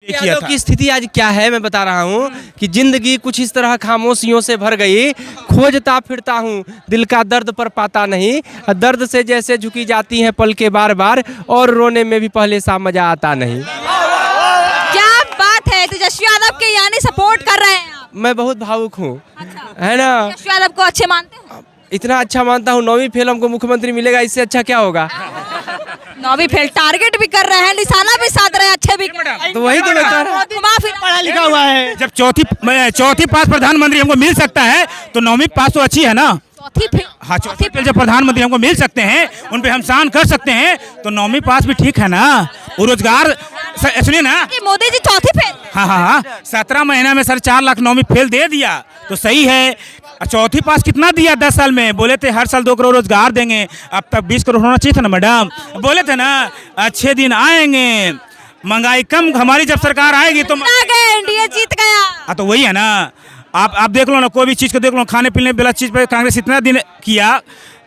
यादव की स्थिति आज क्या है मैं बता रहा हूँ कि जिंदगी कुछ इस तरह खामोशियों से भर गई, खोजता फिरता हूँ दिल का दर्द पर पाता नहीं, दर्द से जैसे झुकी जाती हैं पलकें बार बार, और रोने में भी पहले सा मजा आता नहीं। क्या बात है, तेजस्वी यादव के यानी सपोर्ट कर रहे हैं आप? मैं बहुत भावुक हूँ, अच्छा। है ना। तेजस्वी यादव को अच्छे मानते हैं? इतना अच्छा मानता हूँ, 9वीं फेल हमको मुख्यमंत्री मिलेगा, इससे अच्छा क्या होगा। 9वीं फेल टारगेट भी कर रहे हैं, निशाना भी साध रहे हैं, अच्छे भी कर रहे हैं। तो वही तो मैं कह रहा हूँ, पढ़ा लिखा हुआ है। जब चौथी पास प्रधानमंत्री हमको मिल सकता है तो 9वीं पास तो अच्छी है ना। हाँ, चौथी फेल जब प्रधानमंत्री हमको मिल सकते हैं, उन पे हम शान कर सकते हैं, तो 9वीं पास भी ठीक है ना। वो रोजगार सुनिए ना, मोदी जी चौथी फेल। हाँ, 17 महीना में 4.5 लाख 9वीं फेल दे दिया तो सही है। चौथी पास कितना दिया 10 साल में? बोले थे हर साल 2 करोड़ रोजगार देंगे, अब तक 20 करोड़ होना चाहिए था ना मैडम। बोले थे ना अच्छे दिन आएंगे, महंगाई कम हमारी जब सरकार आएगी तो एनडीए जीत गया। हाँ, तो वही है ना। आप देख लो ना, कोई भी चीज़ को देख लो, खाने पीने वाला चीज़ पे कांग्रेस इतना दिन किया,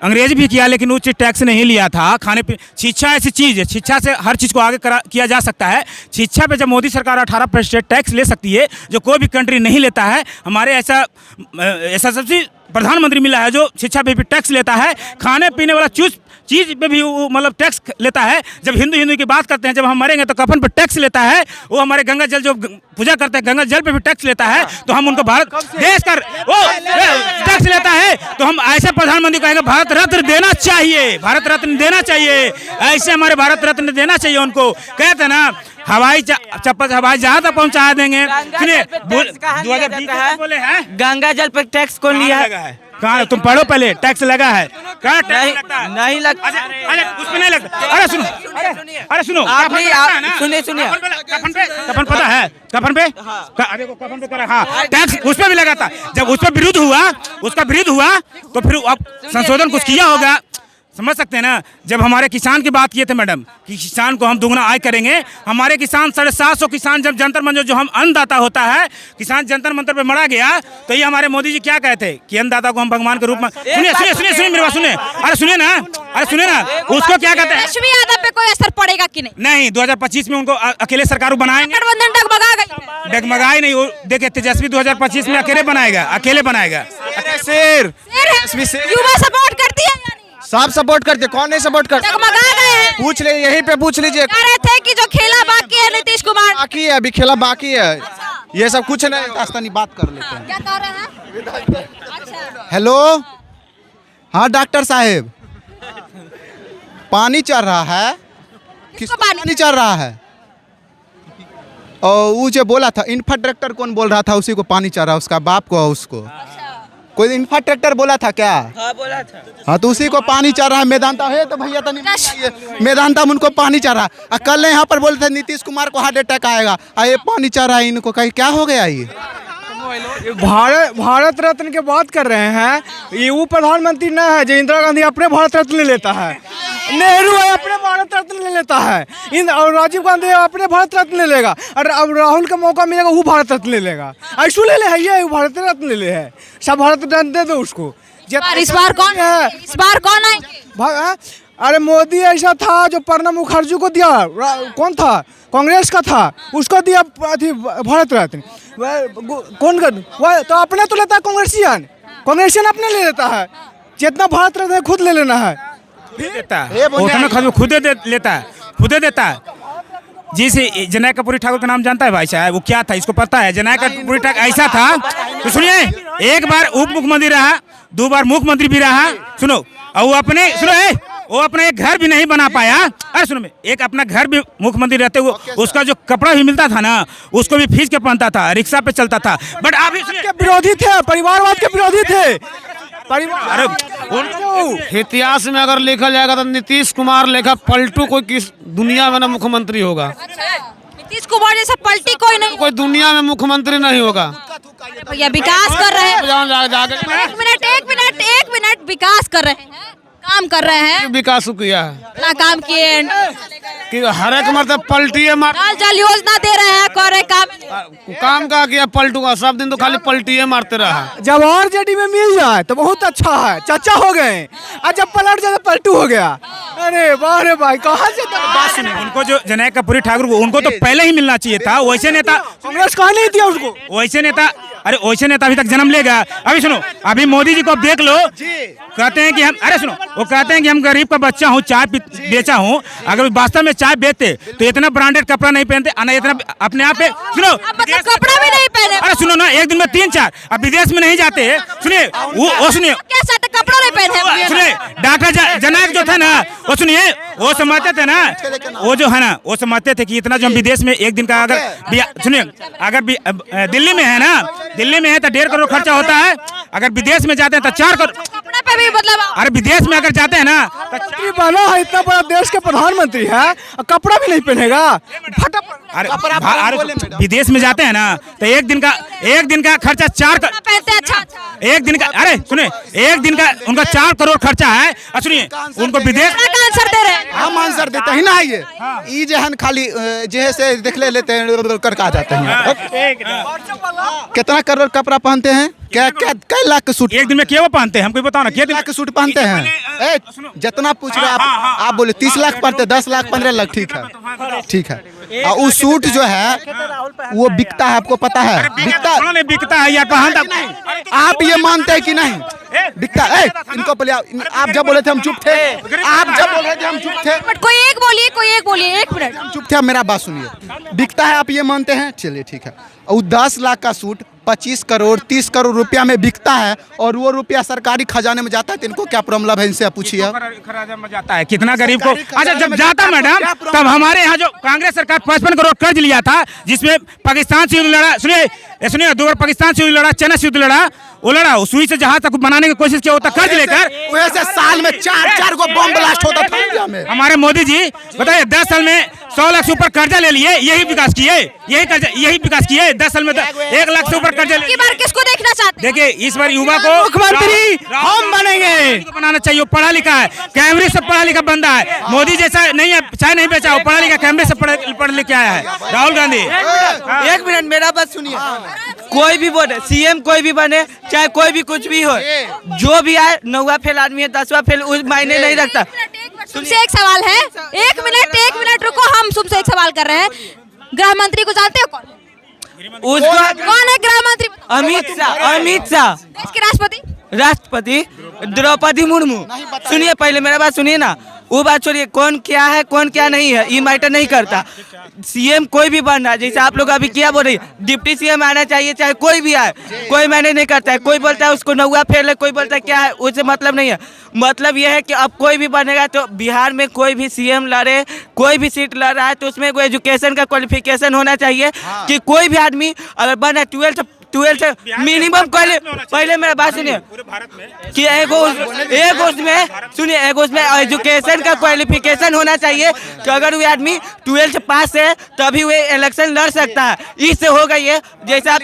अंग्रेज भी किया, लेकिन उच्च टैक्स नहीं लिया था। खाने पीने, शिक्षा ऐसी चीज़ है, शिक्षा से हर चीज़ को आगे किया जा सकता है। शिक्षा पे जब मोदी सरकार 18% टैक्स ले सकती है, जो कोई भी कंट्री नहीं लेता है, हमारे ऐसा सबसे प्रधानमंत्री मिला है जो शिक्षा पे भी टैक्स लेता है, खाने पीने वाला चीज़ पे भी वो मतलब टैक्स लेता है। जब हिंदू की बात करते हैं, जब हम मरेंगे तो कफन पे टैक्स लेता है। वो हमारे गंगा जल जो पूजा करते हैं, गंगा जल पे भी टैक्स लेता है। तो हम उनको भारत देश कर वो टैक्स लेता है, तो हम ऐसे प्रधानमंत्री कहेंगे भारत रत्न देना चाहिए, भारत रत्न देना चाहिए। ऐसे हमारे भारत रत्न देना चाहिए उनको। कहते हैं ना हवाई जहाज तक पहुँचा देंगे। सुनिए 2020 बोले हैं गंगा जल पर टैक्स कौन लिया है? कहाँ तुम पढ़ो पहले, टैक्स लगा है। कहाँ टैक्स लगता है? नहीं लगता। अरे उसमें नहीं लगता। अरे सुनो, सुनिए कफन पता है? कफन पे अरे वो कफन पे करा, हाँ टैक्स उस पर भी लगा था। जब उस पर विरोध हुआ, तो फिर अब संशोधन कुछ किया होगा, समझ सकते हैं ना। जब हमारे किसान की बात किए थे मैडम कि किसान को हम दुगना आय करेंगे, हमारे किसान 750 किसान जब जंतर मंतर जो हम अन्नदाता होता है, किसान जंतर मंतर पे मरा गया, तो ये हमारे मोदी जी क्या कहते कि अन्नदाता को हम भगवान के रूप में। सुनिए मेरी बात सुनिए। अरे सुनिए ना, उसको क्या कहते हैं? तेजस्वी यादव पे कोई असर पड़ेगा कि नहीं? 2025 में उनको अकेले सरकार बनाएंगे। डगमगाई नहीं, देखिए तेजस्वी 2025 में अकेले बनाएगा। युवा सपोर्ट करती है, सब सपोर्ट करते, कौन नहीं सपोर्ट करते? पूछ ले, यहीं पे पूछ लीजिए। कह रहे थे कि जो खेला बाकी है नीतीश कुमार, बाकी है, अभी खेला बाकी है, ये सब कुछ नहीं। रास्ता बात कर लेते हैं। क्या कह रहे हैं? अच्छा। हेलो, हाँ डॉक्टर साहेब, पानी चढ़ रहा है। किसको पानी चढ़ रहा है? और वो जो बोला था इंफ्रास्ट्रक्चर, कौन बोल रहा था उसी को पानी चढ़ रहा है? उसका बाप को, उसको कोई इंफ्रास्ट्रक्चर बोला था क्या? हाँ बोला था। हाँ, तो उसी को पानी चढ़ रहा है। मेदांता है तो भैया तो नहीं, मेदांता में उनको पानी चढ़ रहा है। कल यहाँ पर बोलते थे नीतीश कुमार को हार्ट अटैक आएगा, ये पानी चढ़ रहा है इनको, कहीं क्या हो गया? ये भारत रत्न की बात कर रहे हैं। ये वो प्रधानमंत्री न है जो इंदिरा गांधी अपने भारत रत्न ले लेता है, नेहरू अपने भारत रत्न ले लेता है, और राजीव गांधी अपने भारत रत्न ले लेगा, और अब राहुल का मौका मिलेगा वो भारत रत्न ले लेगा। ऐसू ले है, ये भारत रत्न ले ले है, सब भारत रत्न दे दो उसको। इस बार कौन आएंगे? अरे मोदी ऐसा था जो प्रणब मुखर्जी को दिया, कौन था? कांग्रेस का था, उसको दिया भारत रत्न। कौन कर तो अपने तो लेता है कांग्रेसियन अपने ले लेता है। जितना भारत रत्न है खुद ले लेना है, खुद देता है। जैसे जनैक कपूरी ठाकुर का नाम जानता है भाई साहब? वो क्या था इसको पता है? जनैक कपूरी ठाकुर ऐसा था, तो सुनिए, एक बार उप मुख्यमंत्री रहा, 2 बार मुख्यमंत्री भी रहा। सुनो, और वो अपने एक घर भी नहीं बना पाया। अरे सुनो, एक अपना घर भी मुख्यमंत्री रहते हुए उसका जो कपड़ा भी मिलता था ना, उसको भी खींच के पहनता था, रिक्शा पे चलता था। बट आप विरोधी थे, परिवारवाद के विरोधी थे। इतिहास में अगर लिखा जाएगा तो नीतीश कुमार लेखा पलटू कोई किस दुनिया में ना मुख्यमंत्री होगा। नीतीश कुमार जैसा पलटी कोई नहीं, कोई दुनिया में मुख्यमंत्री नहीं होगा। भैया विकास कर रहे हैं। एक मिनट विकास कर रहे हैं, काम कर रहे हैं। विकास किया है, क्या काम किए? कि हर एक मतलब पलटी है, जल योजना दे रहे हैं, कर रहे काम। काम का किया पलटू का, सब दिन तो खाली पलटिए मारते रहा। जब आरजेडी में मिल जाए तो बहुत अच्छा है, चाचा हो गए, और जब पलट जाए तो पलटू हो गया। अरे वाह रे भाई, कहाँ से बात सुनिए, उनको जो जनैक कपूरी ठाकुर को उनको तो पहले ही मिलना चाहिए था। वैसे नेता कांग्रेस कहाँ नहीं दिया उसको? वैसे नेता, अरे वैसे नेता अभी तक जन्म लेगा। अभी सुनो, अभी मोदी जी को अब देख लो, कहते हैं कि हम, अरे सुनो, वो कहते हैं कि हम गरीब का बच्चा हूँ, चाय बेचा हूँ। अगर वास्तव में चाय बेचते तो इतना ब्रांडेड कपड़ा नहीं पहनते, ना इतना अपने आप पे। सुनो, मतलब कपड़ा भी नहीं पहने। अरे सुनो ना, एक दिन में 3-4, अब विदेश में नहीं जाते। सुनिए वो सुनिए, क्या चाहते, कपड़ा नहीं पहने? सुनिए, डॉक्टर जनैक जो था ना, वो सुनिए, वो समझते थे ना, वो जो है ना, वो समझते थे कि इतना जो हम विदेश में एक दिन का, अगर सुनिए, अगर दिल्ली में है ना, दिल्ली में है तो 1.5 करोड़ खर्चा होता है, अगर विदेश में जाते हैं तो 4 करोड़। कपड़े पे भी मतलब, अरे विदेश में अगर जाते हैं ना तो मंत्री बना है, इतना बड़ा देश के प्रधानमंत्री है, और कपड़ा भी नहीं पहनेगा, अरे विदेश में जाते हैं ना तो एक दिन का खर्चा 4 करोड़ पहनते अच्छा। एक दिन का। अरे सुनिए, एक दिन का उनका 4 करोड़ खर्चा है। और सुनिए, उनको विदेश का आंसर दे रहे हैं। हम आंसर देते ही ना, ये जहन खाली जैसे देख लेते हैं करका जाते हैं। कितना करोड़ कपड़ा पहनते हैं? क्या कई लाख के सूट एक दिन में क्या वो पहनते हैं, हमको बताओ ना, क्या लाख के सूट पहनते हैं? जितना पूछ रहे आप बोले 30 लाख पहनते, 10 लाख 15 लाख, ठीक है। और वो सूट जो है वो बिकता है, आपको पता है? बिकता है या आप ये मानते हैं कि नहीं बिकता है? इनको बोले, आप जब बोले थे हम चुप थे, आप जब बोले थे हम चुप थे। बट कोई एक बोलिए, 1 मिनट। हम चुप थे, मेरा बात सुनिए। बिकता है, आप ये मानते हैं? चलिए ठीक है। वो 10 लाख का सूट 25 करोड़ 30 करोड़ रुपया में बिकता है, और वो रुपया सरकारी खजाने में जाता है, तो इनको क्या प्रॉब्लम है? इनसे पूछिए। खजाने में जाता है कितना गरीब को? अच्छा, जब जाता मैडम, तब हमारे यहाँ जो कांग्रेस सरकार 55 करोड़ कर्ज लिया था, जिसमें पाकिस्तान से युद्ध लड़ा। सुनिए 2 बार पाकिस्तान से युद्ध लड़ा, चाइना से युद्ध लड़ा, वो लड़ा, सुई से जहाज तक बनाने की कोशिश किया होता कर्ज लेकर। वैसे साल में 4 को बम ब्लास्ट होता था इंडिया में। हमारे मोदी जी बताइए, 10 साल में 100 लाख से ऊपर कर्जा ले लिए, यही विकास किए, यही विकास किए। 10 साल में 1 लाख से ऊपर कर्जा ले। बार किसको देखना चाहते हैं? देखिए, इस बार युवा को मुख्यमंत्री हम बनेंगे, बनाना चाहिए। पढ़ा लिखा है, कैमरे से पढ़ा लिखा बंदा है। मोदी जैसा नहीं है, चाय नहीं बेचा, वो पढ़ा लिखा कैमरे से पढ़ लिखे आया है। राहुल गांधी, 1 मिनट मेरा बात सुनिए। कोई भी बोले, सीएम कोई भी बने, चाहे कोई भी कुछ भी हो, जो भी आए, 9वां फेल आदमी है, 10वां फेल, उस मायने नहीं रखता। तुमसे एक सवाल है, 1 मिनट रुको, हम तुमसे एक सवाल कर रहे हैं। गृह मंत्री को जानते हो कौन? उसको कौन है गृह मंत्री? अमित शाह। देश के राष्ट्रपति द्रौपदी मुर्मू। सुनिए, पहले मेरा बात सुनिए ना, वो बात छोड़िए, कौन क्या है कौन क्या नहीं है, ये मैटर नहीं करता। सीएम कोई भी बन रहा है, जैसे आप लोग अभी क्या बोल रही है, डिप्टी सीएम आना चाहिए, चाहे कोई भी आए, कोई मैंने नहीं करता है। कोई बोलता है उसको 9वां फेल है, कोई बोलता है क्या है, उससे मतलब नहीं है। मतलब यह है कि अब कोई भी बनेगा तो बिहार में कोई भी सीएम लड़े, कोई भी सीट लड़ रहा है तो उसमें कोई एजुकेशन का क्वालिफिकेशन होना चाहिए। कि कोई भी आदमी अगर बना 12 से मिनिमम पहले मेरा बात सुनिए कि एगो उसमें सुनिए, एगो उसमें एजुकेशन का क्वालिफिकेशन होना चाहिए कि अगर वो आदमी 12 से पास है तभी वो इलेक्शन लड़ सकता है। इससे हो गई है, जैसे आप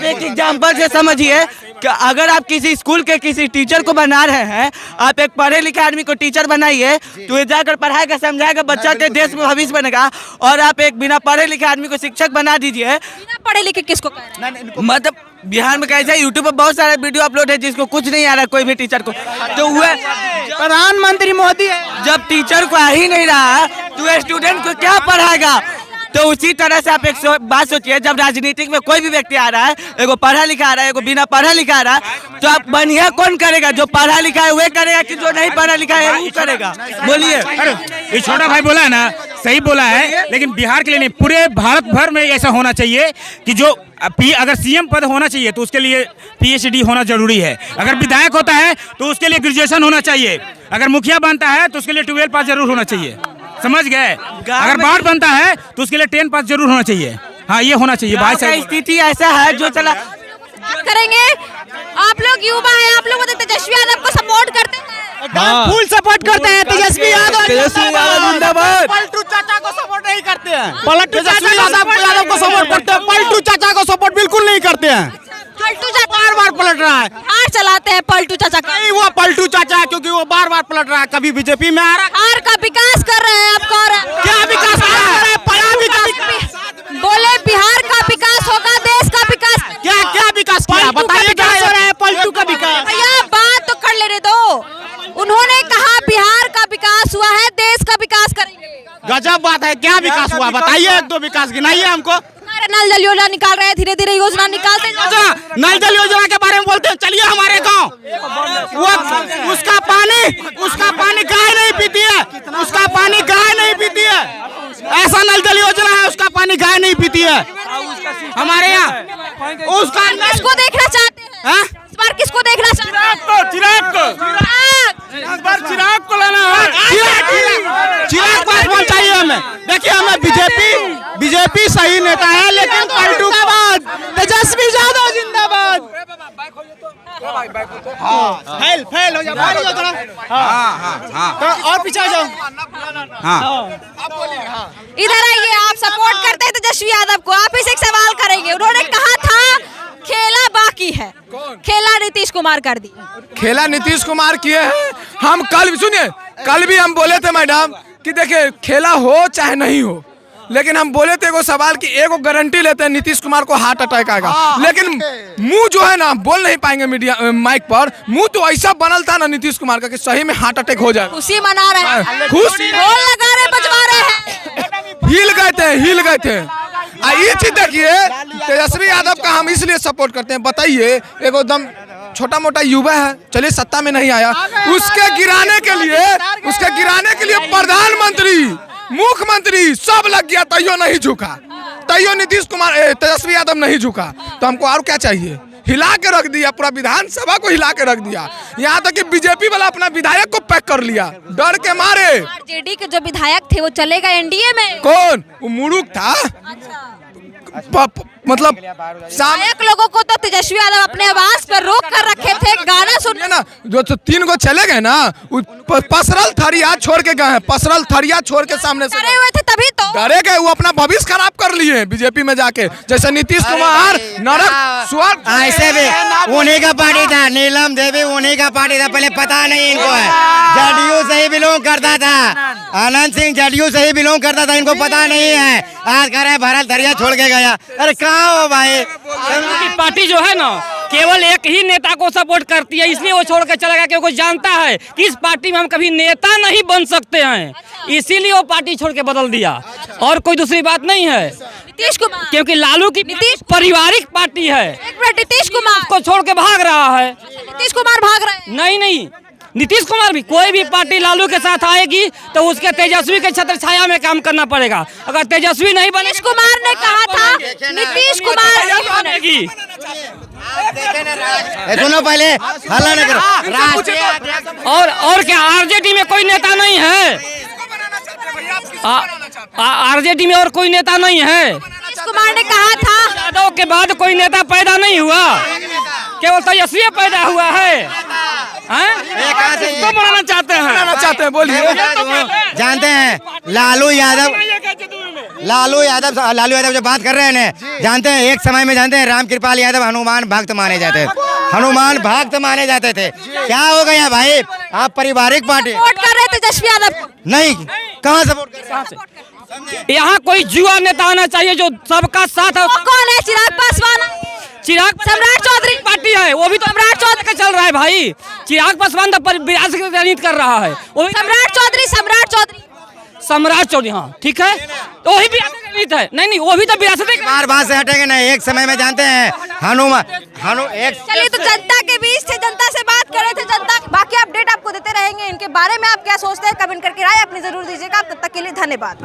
एक एग्जाम्पल से समझिए कि अगर आप किसी स्कूल के किसी टीचर को बना रहे हैं, आप एक पढ़े लिखे आदमी को टीचर बनाइए तो ये जाकर पढ़ाएगा, समझाएगा, बच्चा के देश में भविष्य बनेगा। और आप एक बिना पढ़े लिखे आदमी को शिक्षक बना दीजिए। बिना पढ़े लिखे किसको कह रहे हैं? मतलब बिहार में कैसे यूट्यूब पर बहुत सारे वीडियो अपलोड है जिसको कुछ नहीं आ रहा, कोई भी टीचर को। तो हुआ प्रधानमंत्री मोदी है। जब टीचर को आ ही नहीं रहा तो स्टूडेंट को क्या पढ़ाएगा? तो उसी तरह से आप एक बात सोचिए, जब राजनीतिक में कोई भी व्यक्ति आ रहा है, एगो पढ़ा लिखा आ रहा है, एगो बिना पढ़ा लिखा आ रहा है, तो आप बढ़िया कौन करेगा? जो पढ़ा लिखा है वह करेगा कि जो नहीं पढ़ा लिखा है वो करेगा? बोलिए। अरे ये छोटा भाई बोला है ना, सही बोला है, लेकिन बिहार के लिए नहीं, पूरे भारत भर में ऐसा होना चाहिए कि जो अगर सीएम पद होना चाहिए तो उसके लिए PhD होना जरूरी है। अगर विधायक होता है तो उसके लिए ग्रेजुएशन होना चाहिए। अगर मुखिया बनता है तो उसके लिए 12 पास जरूर होना चाहिए। समझ गए? अगर वार्ड बनता है तो उसके लिए 10 पास जरूर होना चाहिए। हाँ, ये होना चाहिए भाई साहब। स्थिति ऐसा है जो चला करेंगे। आप लोग युवा हैं, आप लोग तेजस्वी यादव को सपोर्ट करते हैं? फुल सपोर्ट करते हैं तेजस्वी यादव जिंदाबाद। पलटू चाचा को सपोर्ट नहीं करते हैं। पलटू चाचा यादव को सपोर्ट करते हैं, पलटू चाचा को सपोर्ट बिल्कुल नहीं करते हैं। पलटू चाचा बार पलट रहा है, हार चलाते हैं पलटू चाचा का। नहीं वो पलटू चाचा है, क्योंकि वो बार पलट रहा है। कभी बीजेपी में आ रहा है, हार का विकास कर रहे हैं आप। क्या विकास कर रहा है? बोले बिहार का हाँ बताइए, एक दो विकास गिनाइए हमको। हमारे नल जल योजना निकाल रहे हैं, धीरे धीरे योजना निकालते जा रहे हैं। नल जल योजना के बारे में बोलते हैं, चलिए हमारे गांव वो उसका पानी गाय नहीं पीती है, उसका पानी गाय नहीं पीती है। ऐसा नल जल योजना है, उसका पानी गाय नहीं पीती है हमारे यहाँ। उसका किसको देखना चाहते हैं? इस बार किसको देखना चाहते हैं? चिराग को लाना है, चिराग पासवान चाहिए हमें। देखिए हमें बीजेपी सही नेता है, लेकिन पलटू के बाद तेजस्वी यादव जिंदाबाद। फेल हो जाओ थोड़ा। हाँ और पीछे जाओ। इधर आइए, आप सपोर्ट करते हैं तेजस्वी यादव को, आप इसे एक सवाल करेंगे। उन्होंने कहा था खेला बाकी है, खेला नीतीश कुमार कर दी। खेला नीतीश कुमार किए हैं। हम कल भी हम बोले थे मैडम कि देखिए खेला हो चाहे नहीं हो, लेकिन हम बोले थे एगो सवाल की एगो गारंटी लेते हैं नीतीश कुमार को हार्ट अटैक आएगा, लेकिन मुंह जो है ना बोल नहीं पाएंगे मीडिया माइक पर। मुंह तो ऐसा बनल था ना नीतीश कुमार का कि सही में हार्ट अटैक हो जाएगा। खुशी मना रहे हैं, खुशी ढोल लगा रहे, बजवा रहे हैं। हिल गए थे। ये चीज देखिए, तेजस्वी यादव का हम इसलिए सपोर्ट करते हैं, बताइए एगो दम छोटा मोटा युवा है, चलिए सत्ता में नहीं आया, उसके गिराने के लिए प्रधानमंत्री मुख्यमंत्री सब लग गया, तैयो नहीं झुका, तैयो नीतीश कुमार तेजस्वी यादव नहीं झुका। तो हमको और क्या चाहिए? हिला के रख दिया, पूरा विधानसभा को हिला के रख दिया। यहाँ तक कि बीजेपी वाला अपना विधायक को पैक कर लिया डर के मारे। आरजेडी के जो विधायक थे वो चले गए एनडीए में। कौन? वो मुड़ुक था। मतलब विधायक लोगों को तो तेजस्वी यादव अपने आवास पर रोक कर रखे थे, गाना सुनने ना। जो 3 गो चले गए ना, पसरल थरिया छोड़ के गए हैं, पसरल थरिया छोड़ के सामने से डरे हुए थे, तभी तो डरे गए। वो अपना भविष्य खराब कर लिए बीजेपी में जाके, जैसे नीतीश कुमार नरक स्वर्ग। ऐसे भी उन्हीं का पार्टी था, नीलम देवी उन्हीं का पार्टी था, पहले पता नहीं इनको है। जदयू से ही बिलोंग करता था, आनंद सिंह जदयू से ही बिलोंग करता था, इनको पता नहीं है। आज कह रहे हैं भरल थरिया छोड़ के गया। अरे कहाँ हो भाई? पार्टी जो है ना केवल एक ही नेता को सपोर्ट करती है, इसलिए वो छोड़ के चला गया, क्योंकि जानता है कि इस पार्टी में हम कभी नेता नहीं बन सकते हैं, इसीलिए वो पार्टी छोड़ के बदल दिया। और कोई दूसरी बात नहीं है। नीतीश कुमार, क्योंकि लालू की नीतीश पारिवारिक पार्टी है, एक मिनट, नीतीश कुमार को छोड़ के भाग रहा है। नीतीश कुमार भाग रहे हैं? नहीं, नीतीश कुमार भी, कोई भी पार्टी लालू के साथ आएगी तो उसके तेजस्वी के छत्र छाया में काम करना पड़ेगा। अगर तेजस्वी नहीं बने, नीतीश कुमार ने कहा था नीतीश कुमार बनेगी। सुनो पहले, हल्ला न करो। और क्या आरजेडी में कोई नेता नहीं है? आरजेडी में और कोई नेता नहीं है? नीतीश कुमार ने कहा था यादव के बाद कोई नेता पैदा नहीं हुआ, केवल तेजस्वी पैदा हुआ है। तो बनाना चाहते हैं, बोलिए। जानते हैं लालू यादव जो बात कर रहे हैं ना, जानते हैं एक समय में जानते हैं रामकृपाल यादव हनुमान भक्त माने जाते थे। क्या हो गया भाई? आप पारिवारिक पार्टी सपोर्ट कर रहे थे तेजस्वी यादव को? नहीं, कहाँ सपोर्ट कर रहे हैं? यहाँ कोई युवा नेता आना चाहिए जो सबका साथ है। कौन है? चिराग पासवान, सम्राट चौधरी पार्टी है, वो भी तो सम्राट चौधरी का चल रहा है भाई। चिराग पासवान तो विरासत की राजनीति कर रहा है, वो भी सम्राट चौधरी, हाँ ठीक है, तो वही विरासत है। नहीं, वो भी तो विरासत बात से हटेंगे नहीं। एक समय में जानते हैं चलिए, तो जनता के बीच थे, जनता से बात कर रहे थे, जनता बाकी अपडेट आपको देते रहेंगे। इनके बारे में आप क्या सोचते हैं कमेंट करके राय अपनी जरूर दीजिएगा। तब तक के लिए धन्यवाद।